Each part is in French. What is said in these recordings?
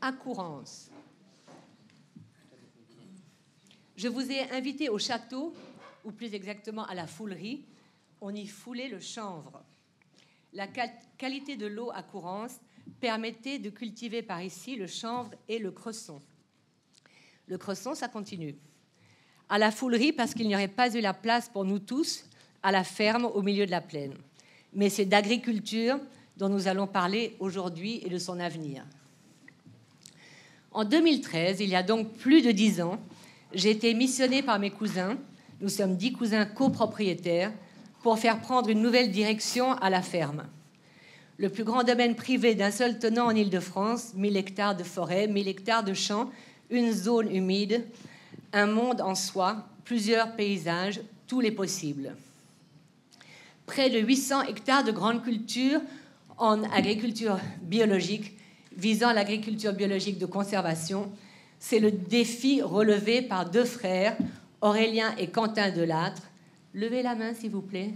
à Courrens. Je vous ai invité au château, ou plus exactement à la foulerie. On y foulait le chanvre. La qualité de l'eau à Courrens permettait de cultiver par ici le chanvre et le cresson. Le cresson, ça continue. À la foulerie, parce qu'il n'y aurait pas eu la place pour nous tous à la ferme au milieu de la plaine. Mais c'est d'agriculture dont nous allons parler aujourd'hui et de son avenir. En 2013, il y a donc plus de 10 ans, j'ai été missionnée par mes cousins, nous sommes 10 cousins copropriétaires, pour faire prendre une nouvelle direction à la ferme. Le plus grand domaine privé d'un seul tenant en Île-de-France, 1000 hectares de forêt, 1000 hectares de champs, une zone humide, un monde en soi, plusieurs paysages, tous les possibles. Près de 800 hectares de grandes cultures en agriculture biologique, visant l'agriculture biologique de conservation. C'est le défi relevé par 2 frères, Aurélien et Quentin Delattre. Levez la main, s'il vous plaît.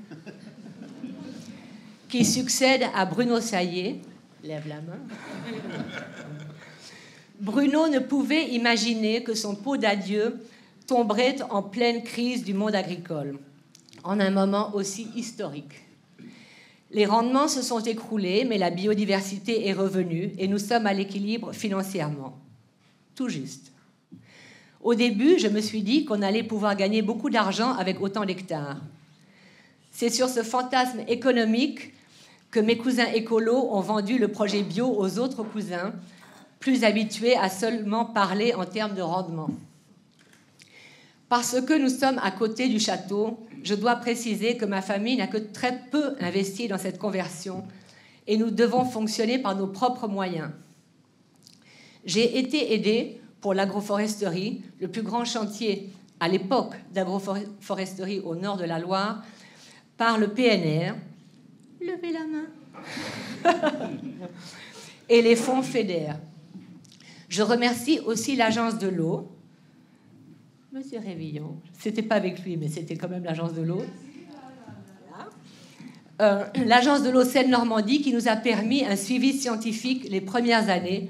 Qui succèdent à Bruno Saillé. Lève la main. Bruno ne pouvait imaginer que son pot d'adieu tomberait en pleine crise du monde agricole, en un moment aussi historique. Les rendements se sont écroulés, mais la biodiversité est revenue et nous sommes à l'équilibre financièrement. Tout juste. Au début, je me suis dit qu'on allait pouvoir gagner beaucoup d'argent avec autant d'hectares. C'est sur ce fantasme économique que mes cousins écolos ont vendu le projet bio aux autres cousins, plus habitués à seulement parler en termes de rendement. Parce que nous sommes à côté du château, je dois préciser que ma famille n'a que très peu investi dans cette conversion et nous devons fonctionner par nos propres moyens. J'ai été aidée pour l'agroforesterie, le plus grand chantier à l'époque d'agroforesterie au nord de la Loire, par le PNR, levez la main, et les fonds FEDER. Je remercie aussi l'Agence de l'eau, Monsieur Révillon, c'était pas avec lui, mais c'était quand même l'Agence de l'eau. L'Agence de l'eau Seine-Normandie qui nous a permis un suivi scientifique les premières années.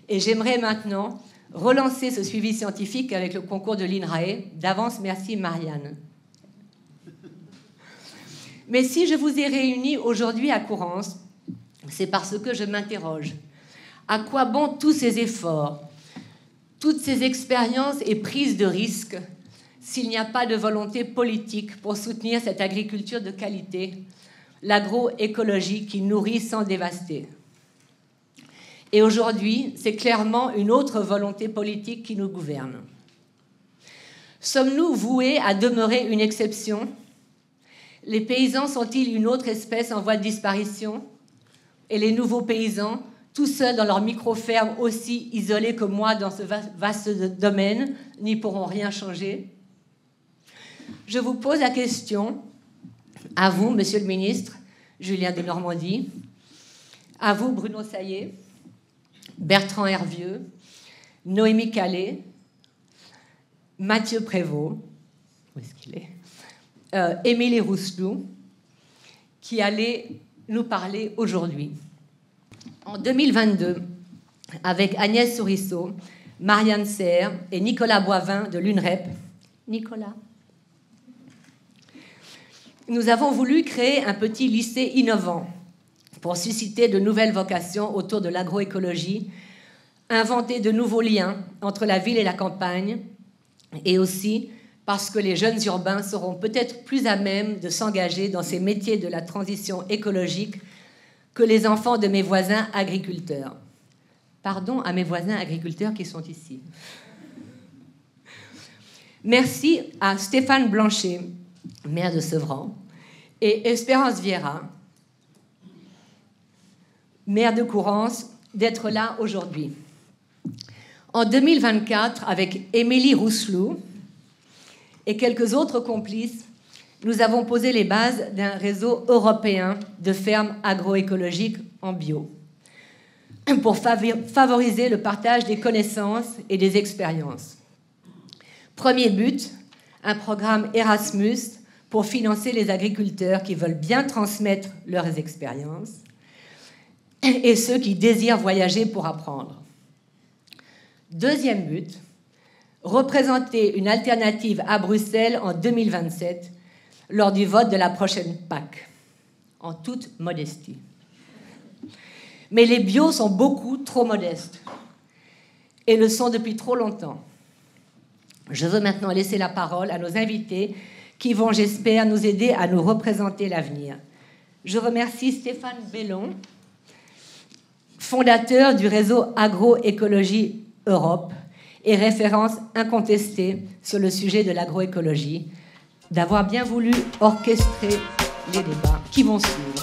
Et j'aimerais maintenant relancer ce suivi scientifique avec le concours de l'INRAE. D'avance, merci Marianne. Mais si je vous ai réunis aujourd'hui à Courrens, c'est parce que je m'interroge. À quoi bon tous ces efforts, toutes ces expériences et prises de risques, s'il n'y a pas de volonté politique pour soutenir cette agriculture de qualité, l'agroécologie qui nourrit sans dévaster. Et aujourd'hui, c'est clairement une autre volonté politique qui nous gouverne. Sommes-nous voués à demeurer une exception? Les paysans sont-ils une autre espèce en voie de disparition? Et les nouveaux paysans, tout seuls dans leur micro-ferme, aussi isolés que moi dans ce vaste domaine, n'y pourront rien changer? Je vous pose la question, à vous, Monsieur le Ministre, Julien de Normandie, à vous, Bruno Saillé, Bertrand Hervieux, Noémie Calais, Mathieu Prévost, où est-ce qu'il est, Émilie Rousselou, qui allait nous parler aujourd'hui. En 2022, avec Agnès Souriceau, Marianne Serre et Nicolas Boivin de l'UNREP, Nicolas, nous avons voulu créer un petit lycée innovant pour susciter de nouvelles vocations autour de l'agroécologie, inventer de nouveaux liens entre la ville et la campagne, et aussi parce que les jeunes urbains seront peut-être plus à même de s'engager dans ces métiers de la transition écologique que les enfants de mes voisins agriculteurs. Pardon à mes voisins agriculteurs qui sont ici. Merci à Stéphane Blanchet, maire de Sevran, et Espérance Vieira, maire de Courrens, d'être là aujourd'hui. En 2024, avec Émilie Rousselou et quelques autres complices, nous avons posé les bases d'un réseau européen de fermes agroécologiques en bio pour favoriser le partage des connaissances et des expériences. Premier but, un programme Erasmus pour financer les agriculteurs qui veulent bien transmettre leurs expériences et ceux qui désirent voyager pour apprendre. Deuxième but, représenter une alternative à Bruxelles en 2027 lors du vote de la prochaine PAC, en toute modestie. Mais les bios sont beaucoup trop modestes et le sont depuis trop longtemps. Je veux maintenant laisser la parole à nos invités qui vont, j'espère, nous aider à nous représenter l'avenir. Je remercie Stéphane Bellon, fondateur du réseau Agroécologie Europe et référence incontestée sur le sujet de l'agroécologie, d'avoir bien voulu orchestrer les débats qui vont suivre.